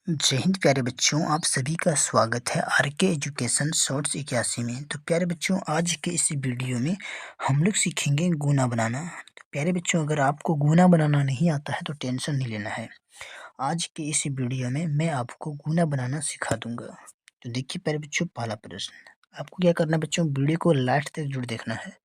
जय हिंद प्यारे बच्चों, आप सभी का स्वागत है आरके एजुकेशन शॉर्ट्स 81 में। तो प्यारे बच्चों, आज के इस वीडियो में हम लोग सीखेंगे गुना बनाना। तो प्यारे बच्चों, अगर आपको गुना बनाना नहीं आता है तो टेंशन नहीं लेना है। आज के इस वीडियो में मैं आपको गुना बनाना सिखा दूंगा। तो देखिए प्यारे बच्चों, पहला प्रश्न आपको क्या करना है बच्चों, वीडियो को लास्ट तक जरूर देखना है,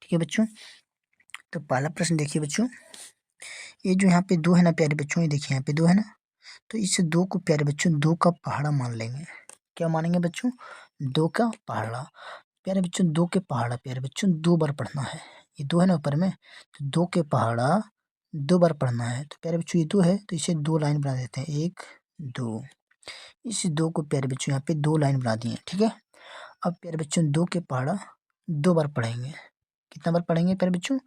ठीक है बच्चों। तो पहला प्रश्न देखिए बच्चों, ये जो यहाँ पे दो है ना प्यारे बच्चों, ये देखिए यहाँ पे दो है ना, तो इस दो को प्यारे बच्चों दो का पहाड़ा मान लेंगे। क्या मानेंगे बच्चों? दो का पहाड़ा। प्यारे बच्चों, दो के पहाड़ा प्यारे बच्चों दो बार पढ़ना है। ये दो है ना ऊपर में, तो दो के पहाड़ा दो बार पढ़ना है। तो प्यारे बच्चों ये दो है तो इसे दो लाइन बना देते हैं, एक दो। इस दो को प्यारे बच्चों यहाँ पे दो लाइन बना दिए, ठीक है। अब प्यारे बच्चों दो के पहाड़ा दो बार पढ़ेंगे। कितना बार पढ़ेंगे प्यारे बच्चों?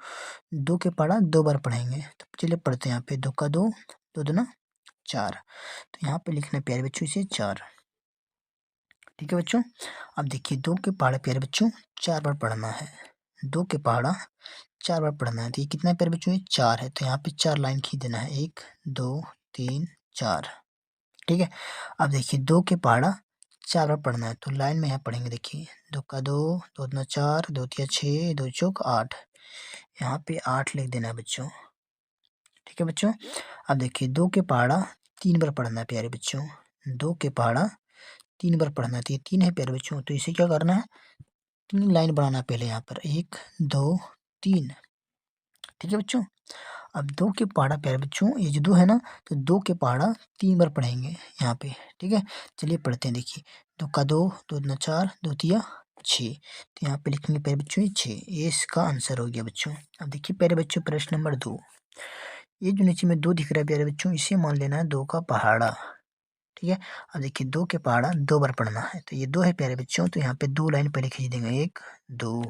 दो के पहाड़ा दो बार पढ़ेंगे। तो चलिए पढ़ते हैं यहाँ पे, दो का दो, दो दूना चार। तो यहाँ पे लिखना है प्यारे बच्चों इसे चार, ठीक है बच्चों। अब देखिए दो के पहाड़ा प्यारे बच्चों चार बार पढ़ना है। दो के पहाड़ा चार बार पढ़ना है, तो ये कितना है प्यारे बच्चों? ये चार है। तो यहाँ पे चार लाइन खींच देना है, एक दो तीन चार, ठीक है। अब देखिए दो के पहाड़ा चार बार पढ़ना है, तो लाइन में यहाँ पढ़ेंगे। देखिए दो का दो, दो दूना चार, दो तिया छः, दो चौक आठ। यहाँ पे आठ लिख देना है बच्चों, ठीक है बच्चों। अब देखिए दो के पहाड़ा तीन बार पढ़ना है प्यारे बच्चों। दो के पहाड़ा तीन बार पढ़ना है, तो ये तीन है प्यारे बच्चों, तो इसे क्या करना है? तीन लाइन बनाना है पहले यहाँ पर, एक दो तीन, ठीक है बच्चों। अब दो के पहाड़ा प्यारे बच्चों, ये जो दो है ना, तो दो के पहाड़ा तीन बार पढ़ेंगे यहाँ पे, ठीक है। चलिए पढ़ते हैं। देखिए दो का दो, दो दूना चार, दो तिया छः। तो यहाँ पे लिखेंगे प्यारे बच्चों ये छः, ये इसका आंसर हो गया बच्चों। अब देखिए प्यारे बच्चों प्रश्न नंबर दो, ये जो नीचे में दो दिख रहा है प्यारे बच्चों, इसे मान लेना है दो का पहाड़ा, ठीक है। अब देखिए दो के पहाड़ा दो बार पढ़ना है, तो ये दो है प्यारे बच्चों, तो यहाँ पे दो लाइन पहले खींच देंगे, एक दो।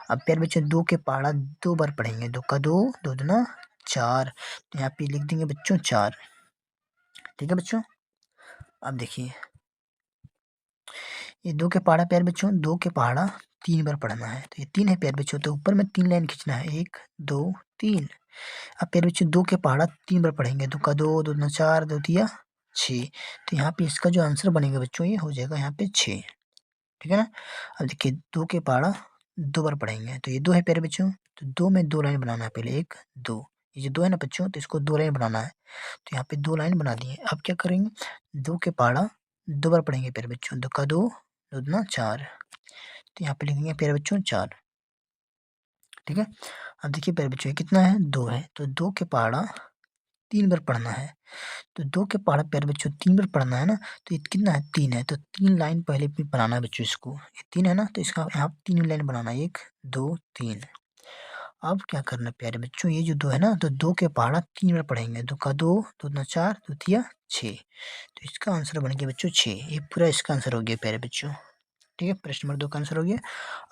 अब प्यारे बच्चों दो के पहाड़ा दो बार पढ़ेंगे, दो का दो, दो दूना चार। तो यहाँ पे लिख देंगे बच्चों चार, ठीक है बच्चों। अब देखिए ये दो के पहाड़ा प्यारे बच्चों, दो के पहाड़ा तीन बार पढ़ना है, तो ये तीन है प्यारे बच्चों, तो ऊपर में तीन लाइन खींचना है, एक दो तीन। अब प्यारे बच्चों दो के पहाड़ा तीन बार पढ़ेंगे, दो का दो, दो दूना चार, दो तिया छः। तो यहाँ पे इसका जो आंसर बनेगा बच्चों ये हो जाएगा यहाँ पे छः, ठीक है ना। अब देखिए दो के पहाड़ा दो बार पढ़ेंगे, तो ये दो है प्यारे बच्चों, तो दो में दो लाइन बनाना है पहले, एक दो। ये जो दो है ना बच्चों, तो इसको दो लाइन बनाना है, तो यहाँ पे दो लाइन बना दिए। अब क्या करेंगे? दो के पहाड़ा दो बार पढ़ेंगे प्यारे बच्चों, दो का दो, दो दूना चार। तो यहाँ पे लिखेंगे प्यारे बच्चों चार, ठीक है। अब देखिए प्यारे बच्चों ये कितना है? दो है, तो दो के पहाड़ा तीन बार पढ़ना है, तो दो के पहाड़ा प्यारे बच्चों तीन बार पढ़ना है ना, तो ये कितना है? तीन है, तो तीन लाइन पहले भी बनाना है बच्चों इसको। ये तीन है ना, तो इसका यहाँ तीन लाइन बनाना है, एक दो तीन। अब क्या करना है प्यारे बच्चों, ये जो दो है ना, तो दो के पहाड़ा तीन बार पढ़ेंगे, दो का दो, दो दूना चार, दो तिया छः। तो इसका आंसर बन गया बच्चों छः, ये पूरा इसका आंसर हो गया प्यारे बच्चों, ठीक है। प्रश्न नंबर दो का आंसर हो गया।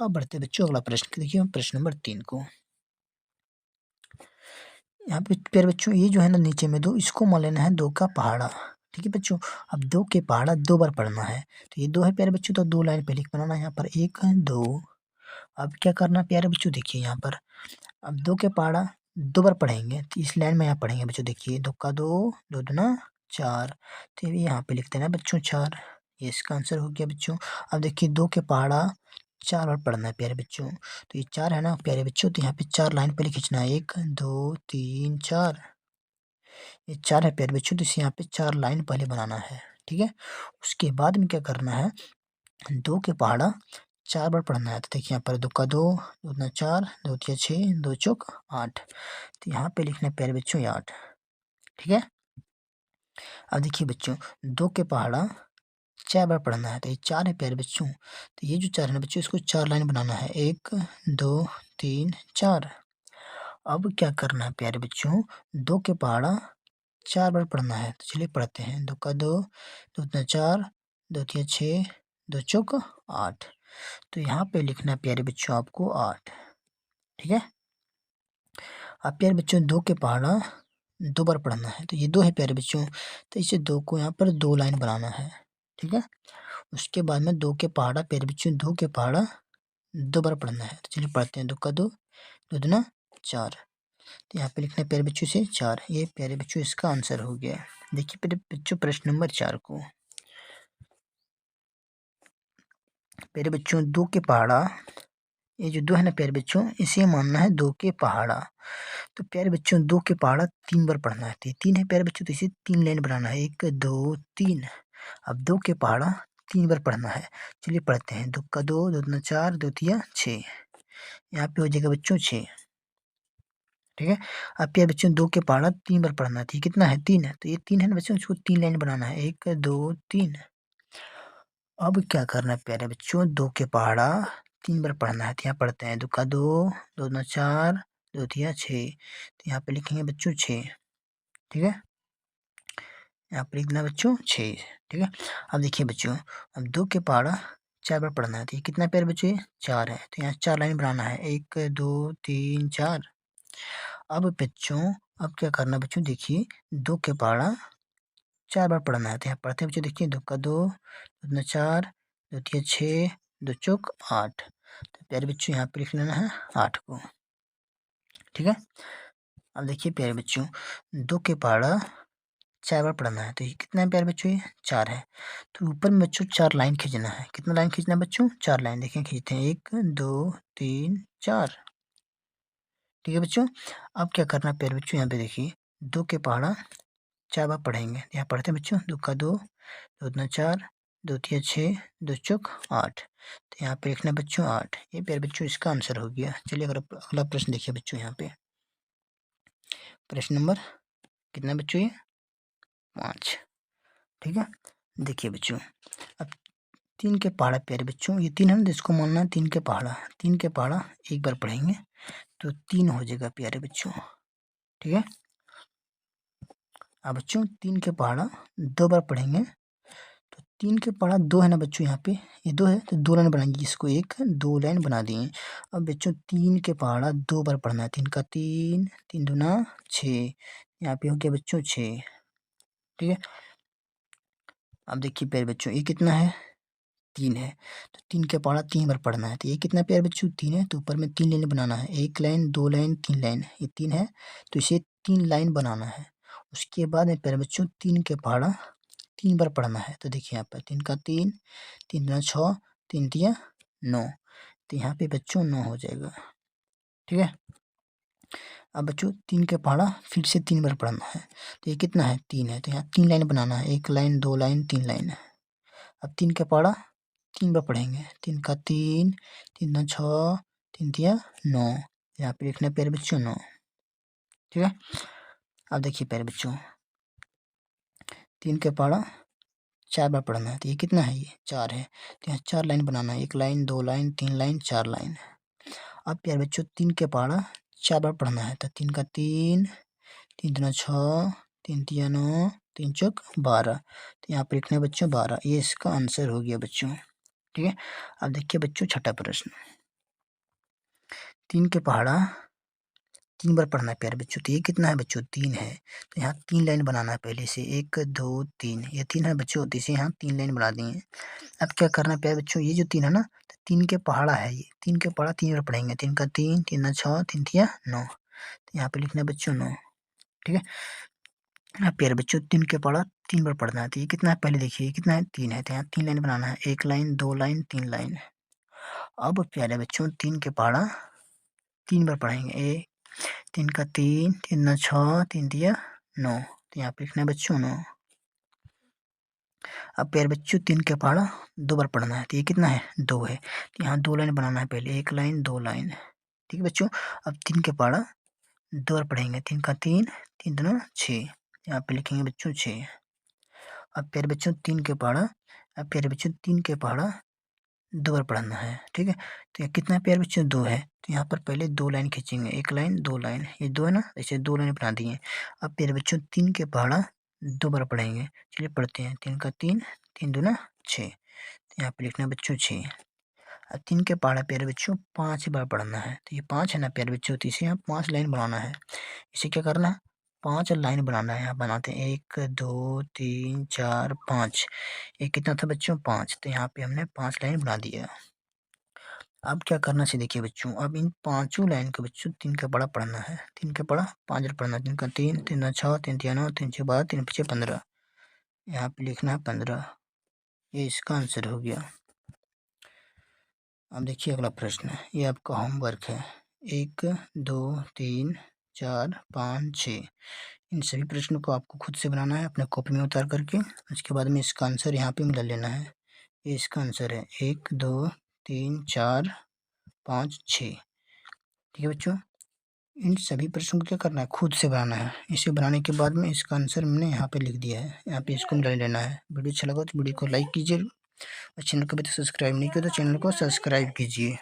अब बढ़ते बच्चों अगला प्रश्न देखिए, प्रश्न नंबर तीन को। यहाँ पे प्यारे बच्चों ये जो है ना नीचे में दो, इसको मान लेना है दो का पहाड़ा, ठीक है बच्चों। अब दो के पहाड़ा दो बार पढ़ना है, तो ये दो है प्यारे बच्चों, तो दो लाइन पहले बनाना है यहाँ पर, एक दो। अब क्या करना है प्यारे बच्चों? देखिए यहाँ पर अब दो के पहाड़ा दो बार पढ़ेंगे, तो इस लाइन में यहाँ पढ़ेंगे बच्चों। देखिए दो का दो, दो दूना चार। तो ये यहाँ पे लिखते हैं ना बच्चों चार, ये इसका आंसर हो गया बच्चों। अब देखिए दो के पहाड़ा चार बार पढ़ना है प्यारे बच्चों, तो ये चार है ना प्यारे बच्चों, तो यहाँ पे चार लाइन पहले खींचना है, एक दो तीन चार। ये चार है प्यारे बच्चों, तो इसे यहाँ पे चार लाइन पहले बनाना है, ठीक है। उसके बाद में क्या करना है? दो के पहाड़ा चार बार पढ़ना है, तो देखिए यहाँ पर दो का दो, दो दूना चार, दो तिया छः, दो चौक आठ। तो यहाँ पे लिखना है प्यारे बच्चों ये आठ, ठीक है। अब देखिए बच्चों दो के पहाड़ा चार बार पढ़ना है, तो ये चार है प्यारे बच्चों, तो ये जो चार है ना बच्चों, इसको चार लाइन बनाना है, एक दो तीन चार। अब क्या करना है प्यारे बच्चों? दो के पहाड़ा चार बार पढ़ना है, तो चलिए पढ़ते हैं। दो का दो, दो दूना चार, दो तिया छः, दो चौक आठ। तो यहाँ पे लिखना है प्यारे बच्चों आपको आठ, ठीक है। अब प्यारे बच्चों दो के पहाड़ा दो बार पढ़ना है, तो ये दो है प्यारे बच्चों, तो इसे दो को यहाँ पर दो लाइन बनाना है, ठीक है। उसके बाद में दो के पहाड़ा प्यारे बच्चों, दो के पहाड़ा दो बार पढ़ना है, तो चलिए पढ़ते हैं। दो का दो, दो दूना चार। तो यहाँ पे लिखना है प्यारे बच्चों से 4। ये प्यारे बच्चों इसका आंसर हो गया। देखिए प्यारे बच्चों प्रश्न नंबर 4 को। प्यारे बच्चों 2 के पहाड़ा, ये जो 2 है ना प्यारे बच्चों, इसे मानना है 2 के पहाड़ा। तो प्यारे बच्चों 2 के पहाड़ा 3 बार पढ़ना है। तो 3 है प्यारे बच्चों, तो इसे 3 लाइन बनाना है, 1 2 3। अब 2 के पहाड़ा 3 बार पढ़ना है। चलिए पढ़ते हैं। 2 का 2, 2 दूना 4, 2 तिया 6। यहाँ पे हो जाएगा बच्चों 6। ठीक है। अब प्यारे बच्चों 2 के पहाड़ा 3 बार पढ़ना है। कितना है? 3 है। तो ये 3 है ना बच्चों, इसको 3 लाइन बनाना है, 1 2 3। अब क्या करना है प्यारे बच्चों, 2 के पहाड़ा 3 बार पढ़ना है। तो यहाँ पढ़ते हैं 2 का 2, 2 दूना 4, 2 तिया 6। तो यहाँ पे लिखेंगे बच्चों 6। ठीक है। यहाँ पर लिखना बच्चों 6। ठीक है। अब देखिए बच्चों, अब 2 के पहाड़ा 4 बार पढ़ना है। तो ये कितना प्यारे बच्चों, 4 है। तो यहाँ 4 लाइन बनाना है, 1 2 3 4। अब बच्चों, अब क्या करना बच्चों, देखिए 2 के पहाड़ा 4 बार पढ़ना है। तो यहाँ पढ़ते हैं बच्चों, देखिए 2 का 2, 2 दूना 4, 2 तिया 6, 2 चौक 8। तो प्यारे बच्चों यहाँ पे लिख लेना है 8 को। ठीक है। अब देखिए प्यारे बच्चों, 2 के पहाड़ा 4 बार पढ़ना है। तो ये कितना है प्यारे बच्चों, ये 4 है। तो ऊपर में बच्चों 4 लाइन खींचना है। कितना लाइन खींचना है बच्चों, 4 लाइन। देखिए खींचते हैं, 1 2 3 4। ठीक है बच्चों। अब क्या करना है प्यारे बच्चों, यहाँ पे देखिए 2 के पहाड़ा 4 बार पढ़ेंगे। यहाँ पढ़ते हैं बच्चों, 2 का 2, 2 दूना 4, 2 तिया 6, 2 चौक 8। तो यहाँ पे लिखना बच्चों 8। ये प्यारे बच्चों इसका आंसर हो गया। चलिए अगर अगला प्रश्न देखिए बच्चों, यहाँ पे प्रश्न नंबर कितना बच्चों, ये 5। ठीक है। देखिए बच्चों, अब 3 के पहाड़ा प्यारे बच्चों, ये 3 है ना, इसको मानना है 3 के पहाड़ा। 3 के पहाड़ा एक बार पढ़ेंगे तो 3 हो जाएगा प्यारे बच्चों। ठीक है। अब बच्चों 3 के पहाड़ा 2 बार पढ़ेंगे। तो 3 के पहाड़ा 2 है ना बच्चों, यहाँ पे ये 2 है, तो 2 लाइन बनाएंगे, इसको 1 2 लाइन बना दिए। अब बच्चों 3 के पहाड़ा 2 बार पढ़ना है। 3 का 3, 3 दूना 6। यहाँ पे हो गया बच्चों 6। ठीक है। अब देखिए प्यारे बच्चों, ये कितना है, 3 है। तो 3 के पहाड़ा 3 बार पढ़ना है। तो ये कितना प्यारे बच्चों, 3 है। तो ऊपर में 3 लाइन बनाना है, 1 लाइन 2 लाइन 3 लाइन। ये 3 है, तो इसे 3 लाइन बनाना है। उसके बाद में प्यारे बच्चों 3 के पहाड़ा 3 बार पढ़ना है। तो देखिए यहाँ पर 3 का 3, 3 दूना 6, 3 तिया 9। तो यहाँ पे बच्चों 9 हो जाएगा। ठीक है। अब बच्चों 3 के पहाड़ा फिर से 3 बार पढ़ना है। तो ये कितना है, 3 है। तो यहाँ 3 लाइन बनाना है, 1 लाइन 2 लाइन 3 लाइन। अब 3 के पहाड़ा 3 बार पढ़ेंगे। 3 का 3, 3 दूना 6, 3 तिया 9। यहाँ पे लिखना है प्यारे बच्चों 9। ठीक है। अब देखिए प्यारे बच्चों, 3 के पहाड़ा 4 बार पढ़ना है। तो ये कितना है, ये 4 है। तो यहाँ 4 लाइन बनाना है, 1 लाइन 2 लाइन 3 लाइन 4 लाइन। अब प्यारे बच्चों 3 के पहाड़ा 4 बार पढ़ना है। तो 3 का 3, 3 दूना 6, 3 तिया 9, 3 चौक 12। तो यहाँ पे लिखना है बच्चों 12। ये इसका आंसर हो गया बच्चों। ठीक है। अब देखिए बच्चों छठा प्रश्न, 3 के पहाड़ा 3 बार पढ़ना है प्यारे बच्चों। तो ये कितना है बच्चों, 3 है। तो यहाँ 3 लाइन बनाना है पहले से, 1 2 3। ये 3 है बच्चों, तो इसे यहाँ 3 लाइन बना दिए। अब क्या करना है प्यारे बच्चों, ये जो 3 है ना, तो 3 के पहाड़ा है, ये 3 के पहाड़ा 3 बार पढ़ेंगे। 3 का 3, 3 दूना 6, 3 तिया 9। तो यहाँ पे लिखना है बच्चों 9। ठीक है। अब प्यारे बच्चों 3 के पहाड़ा 3 बार पढ़ना है। तो ये कितना है, पहले देखिए ये कितना है, 3 है। तो यहाँ 3 लाइन बनाना है, 1 लाइन 2 लाइन 3 लाइन। अब प्यारे बच्चों 3 के पहाड़ा 3 बार पढ़ेंगे, 3 का 3, 3 दूना 6, 3 तिया 9। तो यहाँ पे लिखना है बच्चों 9। अब प्यारे बच्चों 3 के पहाड़ा 2 बार पढ़ना है। तो ये कितना है, 2 है। तो यहाँ 2 लाइन बनाना है पहले, 1 लाइन 2 लाइन। ठीक है बच्चों। अब 3 के पहाड़ा 2 बार पढ़ेंगे। 3 का 3, 3 दूना 6। यहाँ पे लिखेंगे बच्चों 6। अब प्यारे बच्चों 3 के पहाड़ा, अब प्यारे बच्चों 3 के पहाड़ा 2 बार पढ़ना है। ठीक है। तो ये कितना है प्यारे बच्चों, 2 है। तो यहाँ पर पहले 2 लाइन खींचेंगे, 1 लाइन 2 लाइन। ये 2 है ना, इसे 2 लाइन बना दिए। अब प्यारे बच्चों 3 के पहाड़ा 2 बार पढ़ेंगे। चलिए पढ़ते हैं, 3 का 3, 3 दूना 6। तो यहाँ पे लिखना है बच्चों 6। अब 3 के पहाड़ा प्यारे बच्चों 5 बार पढ़ना है। तो ये 5 है ना प्यारे बच्चों, तो इसे यहाँ 5 लाइन बनाना है। इसे क्या करना है, 5 लाइन बनाना है। यहाँ बनाते हैं, 1 2 3 4 5। ये कितना था बच्चों, 5। तो यहाँ पे हमने 5 लाइन बना दिया। अब क्या करना चाहिए देखिए बच्चों, अब इन पाँचों लाइन को बच्चों 3 का पढ़ा पढ़ना है, 3 का पढ़ा 5 बार पढ़ना है, 3 का 3, 3 दूना 6, 3 तिया 9, 3 छः 12, 3 पीछे 15, यहाँ पे लिखना है 15, ये इसका आंसर हो गया। अब देखिए अगला प्रश्न है, ये आपका होमवर्क है, 1 2 3 4 5 6, इन सभी प्रश्नों को आपको खुद से बनाना है अपने कॉपी में उतार करके। उसके बाद में इसका आंसर यहाँ पे मिला लेना है, ये इसका आंसर है 1 2 3 4 5 6। ठीक है बच्चों, इन सभी प्रश्नों को क्या करना है, खुद से बनाना है। इसे बनाने के बाद में इसका आंसर मैंने यहाँ पे लिख दिया है, यहाँ पे इसको मिला लेना है। वीडियो अच्छा लगा तो वीडियो को लाइक कीजिए और चैनल को अभी तक सब्सक्राइब नहीं किया तो चैनल को सब्सक्राइब कीजिए।